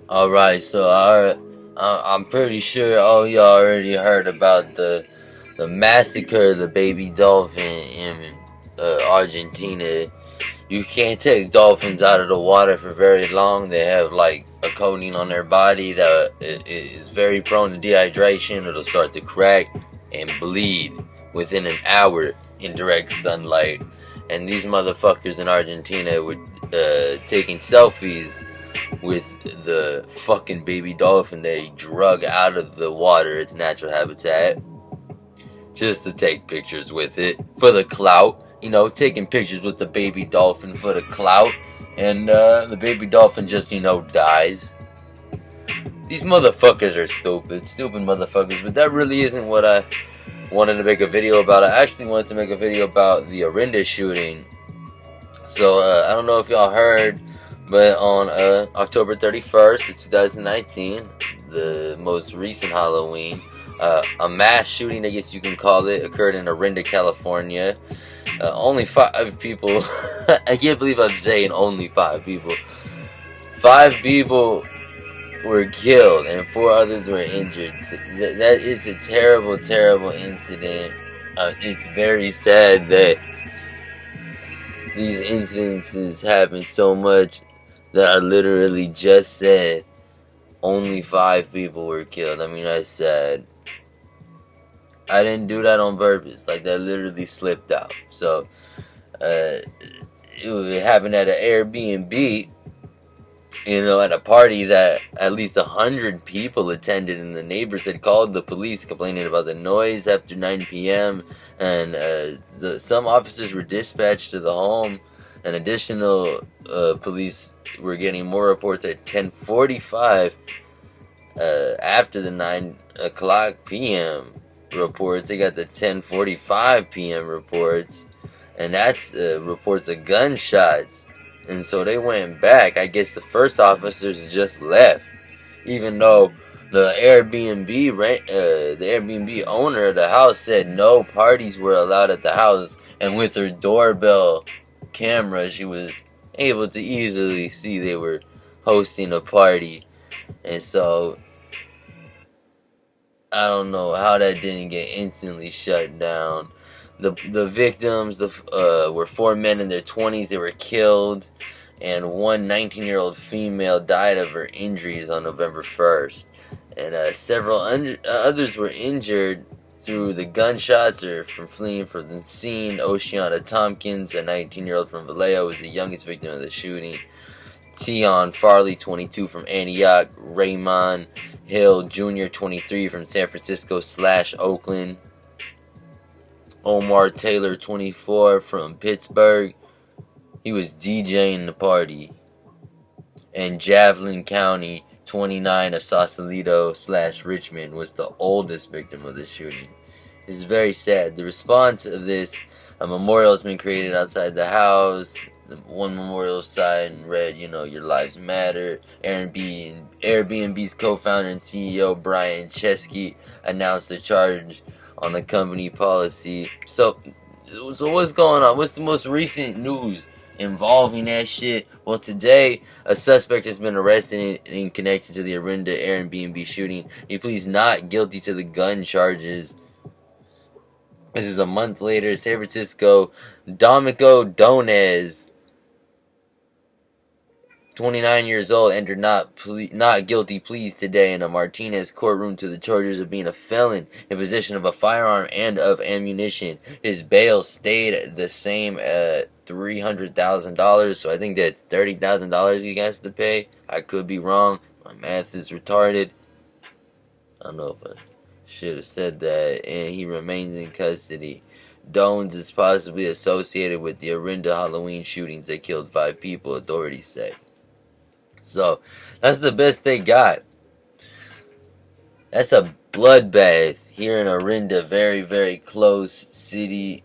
Alright, so I'm pretty sure all y'all already heard about the massacre of the baby dolphin in Argentina. You can't take dolphins out of the water for very long. They have like a coating on their body that is very prone to dehydration. It'll start to crack and bleed within an hour in direct sunlight. And these motherfuckers in Argentina were taking selfies with the fucking baby dolphin they drug out of the water, its natural habitat, just to take pictures with it for the clout. You know, taking pictures with the baby dolphin for the clout, and the baby dolphin just dies. These motherfuckers are stupid motherfuckers. But that really isn't what I wanted to make a video about. I actually wanted to make a video about the Orinda shooting. So I don't know if y'all heard, but on October 31st of 2019, the most recent Halloween, a mass shooting, I guess you can call it, occurred in Orinda, California. Only 5 people. I can't believe I'm saying only 5 people. 5 people were killed and 4 others were injured. So that is a terrible, terrible incident. It's very sad that these incidences happen so much that I literally just said only 5 people were killed. I mean, I said I didn't do that on purpose. Like, that literally slipped out. So, it happened at an Airbnb, at a party that at least 100 people attended, and the neighbors had called the police complaining about the noise after 9 p.m. And some officers were dispatched to the home, and additional police were getting more reports at 10:45 after the 9 o'clock p.m. reports. They got the 10:45 p.m. reports, and that's reports of gunshots. And so they went back. I guess the first officers just left, even though the Airbnb owner of the house said no parties were allowed at the house. And with her doorbell camera, she was able to easily see they were hosting a party. And so I don't know how that didn't get instantly shut down. The victims were 4 men in their 20s. They were killed, and one 19-year-old female died of her injuries on November 1st. And several others were injured through the gunshots or from fleeing from the scene. Oceana Tompkins, a 19-year-old from Vallejo, was the youngest victim of the shooting. Tion Farley, 22, from Antioch. Raymond Hill Jr., 23, from San Francisco/Oakland. Omar Taylor, 24, from Pittsburgh. He was DJing the party. And Javelin County, 29, of Sausalito/Richmond, was the oldest victim of the shooting. This is very sad. The response of this, a memorial has been created outside the house. One memorial sign read, your lives matter. Airbnb's co-founder and CEO Brian Chesky announced a charge on the company policy. So what's going on? What's the most recent news involving that shit? Well, today, a suspect has been arrested in connection to the Orinda Airbnb shooting. He pleads not guilty to the gun charges. This is a month later. San Francisco, Domico Donez, 29 years old, entered not guilty pleas today in a Martinez courtroom to the charges of being a felon in possession of a firearm and of ammunition. His bail stayed the same at $300,000, so I think that's $30,000 he has to pay. I could be wrong. My math is retarded. I don't know if I should have said that. And he remains in custody. Dones is possibly associated with the Orinda Halloween shootings that killed 5 people, authorities say. So, that's the best they got. That's a bloodbath here in Orinda. Very, very close city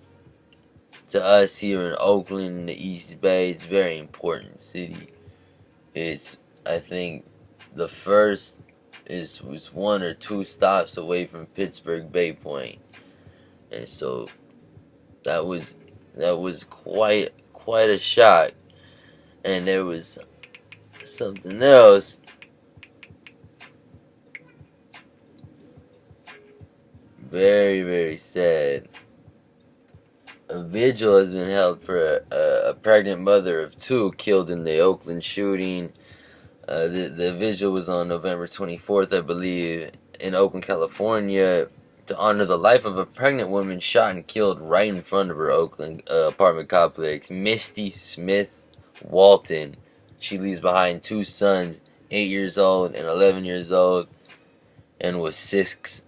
to us here in Oakland, in the East Bay. It's a very important city. It's, I think, the first was 1 or 2 stops away from Pittsburgh Bay Point. And so, that was quite a shock. And there was something else Very, very sad. A vigil has been held for a pregnant mother of two killed in the Oakland shooting. The vigil was on November 24th, I believe, in Oakland, California, to honor the life of a pregnant woman shot and killed right in front of her Oakland apartment complex, Misty Smith Walton. She leaves behind two sons, 8 years old and 11 years old, and was six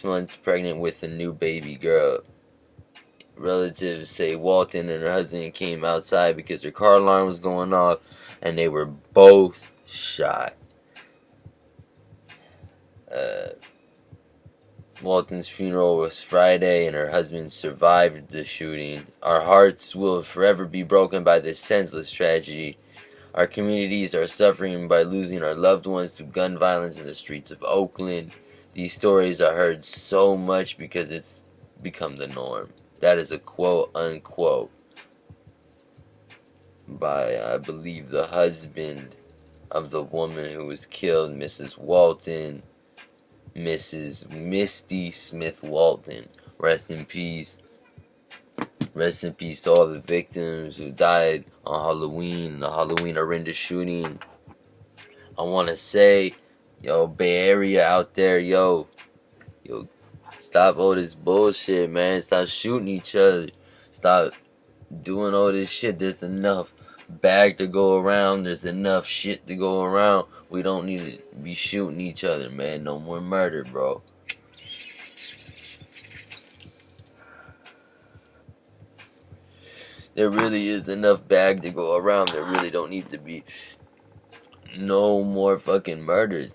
months pregnant with a new baby girl. Relatives say Walton and her husband came outside because their car alarm was going off, and they were both shot. Walton's funeral was Friday, and her husband survived the shooting. Our hearts will forever be broken by this senseless tragedy. Our communities are suffering by losing our loved ones to gun violence in the streets of Oakland. These stories are heard so much because it's become the norm. That is a quote unquote by, I believe, the husband of the woman who was killed, Mrs. Walton, Mrs. Misty Smith Walton. Rest in peace. Rest in peace to all the victims who died on Halloween, the Halloween Orinda shooting. I want to say, yo, Bay Area out there, yo, stop all this bullshit, man. Stop shooting each other. Stop doing all this shit. There's enough bag to go around. There's enough shit to go around. We don't need to be shooting each other, man. No more murder, bro. There really is enough bag to go around. There really don't need to be no more fucking murders.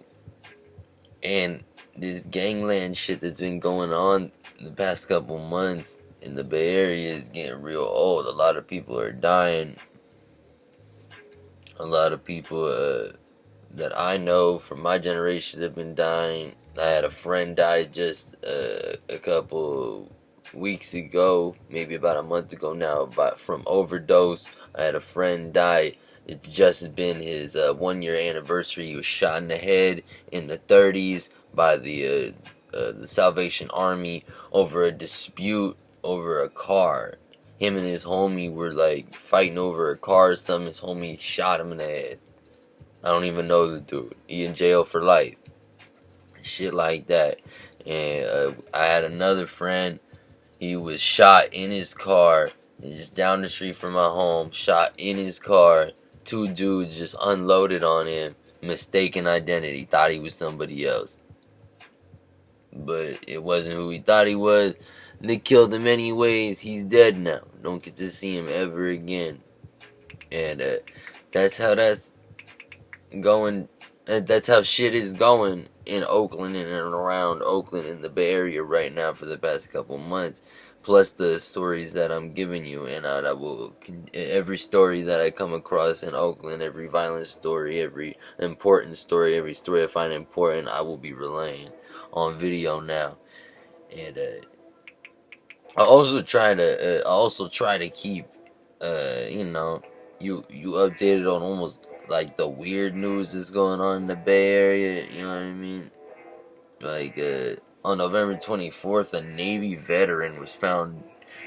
And this gangland shit that's been going on the past couple months in the Bay Area is getting real old. A lot of people are dying. A lot of people that I know from my generation have been dying. I had a friend die just a couple weeks ago, maybe about a month ago now, from overdose. I had a friend die. It's just been his 1 year anniversary. He was shot in the head in the 30s by the Salvation Army over a dispute over a car. Him and his homie were like fighting over a car or something. His homie shot him in the head. I don't even know the dude. He in jail for life. Shit like that. And I had another friend. He was shot in his car, just down the street from my home. Shot in his car. Two dudes just unloaded on him. Mistaken identity. Thought he was somebody else. But it wasn't who he thought he was. They killed him anyways. He's dead now. Don't get to see him ever again. And that's how that's going. That's how shit is going in Oakland and around Oakland in the Bay Area right now for the past couple months. Plus the stories that I'm giving you, and I will every story that I come across in Oakland, every violent story, every important story, every story I find important, I will be relaying on video now. And I also try to keep you updated on almost like the weird news that's going on in the Bay Area. You know what I mean? Like on November 24th, a Navy veteran was found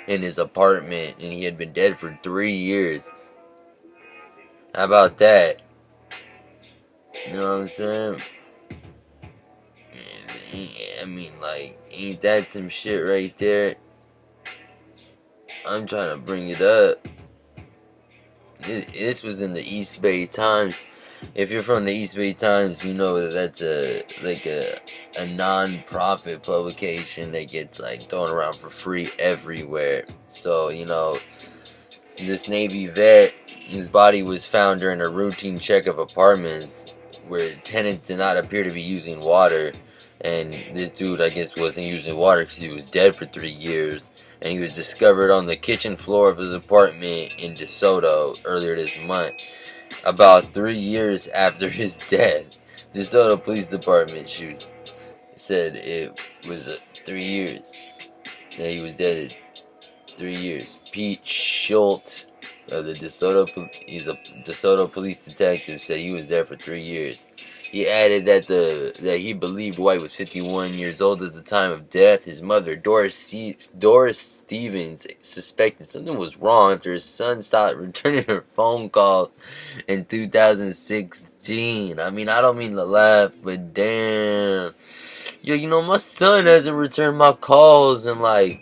in his apartment, and he had been dead for 3 years. How about that? You know what I'm saying? I mean, like, ain't that some shit right there? I'm trying to bring it up. This was in the East Bay Times. If you're from the East Bay Times, you know that that's a non-profit publication that gets like thrown around for free everywhere. So, this Navy vet, his body was found during a routine check of apartments where tenants did not appear to be using water. And this dude, I guess, wasn't using water because he was dead for 3 years. And he was discovered on the kitchen floor of his apartment in DeSoto earlier this month, about 3 years after his death. DeSoto Police Department said it was 3 years that he was dead. 3 years. Pete Schultz of the he's a DeSoto police detective, said he was there for 3 years. He added that he believed White was 51 years old at the time of death. His mother, Doris Stevens, suspected something was wrong after his son stopped returning her phone calls in 2016. I mean, I don't mean to laugh, but damn. Yo, you know, my son hasn't returned my calls in like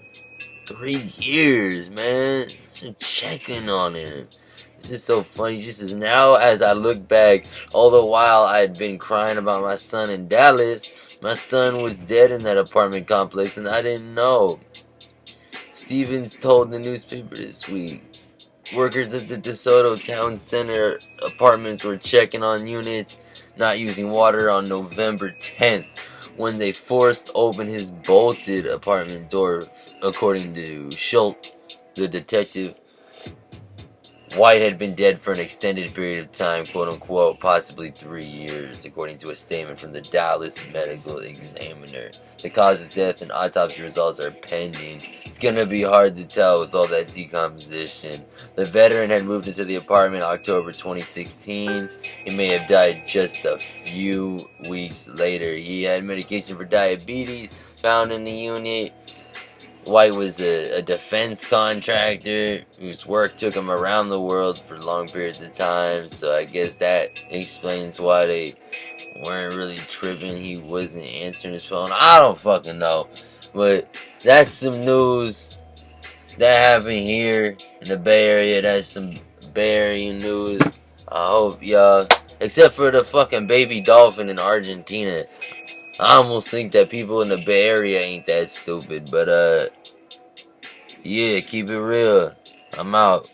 3 years, man. Just checking on him. It's just so funny. Just as now, as I look back, all the while I had been crying about my son in Dallas, my son was dead in that apartment complex, and I didn't know. Stevens told the newspaper this week. Workers at the DeSoto Town Center apartments were checking on units not using water on November 10th when they forced open his bolted apartment door, according to Schultz, the detective. White had been dead for an extended period of time, quote unquote, possibly 3 years, according to a statement from the Dallas Medical Examiner. The cause of death and autopsy results are pending. It's gonna be hard to tell with all that decomposition. The veteran had moved into the apartment October 2016. He may have died just a few weeks later. He had medication for diabetes found in the unit. White was a defense contractor whose work took him around the world for long periods of time, so I guess that explains why they weren't really tripping. He wasn't answering his phone. I don't fucking know. But that's some news that happened here in the Bay Area. That's some Bay Area news. I hope y'all, except for the fucking baby dolphin in Argentina. I almost think that people in the Bay Area ain't that stupid, but yeah, keep it real. I'm out.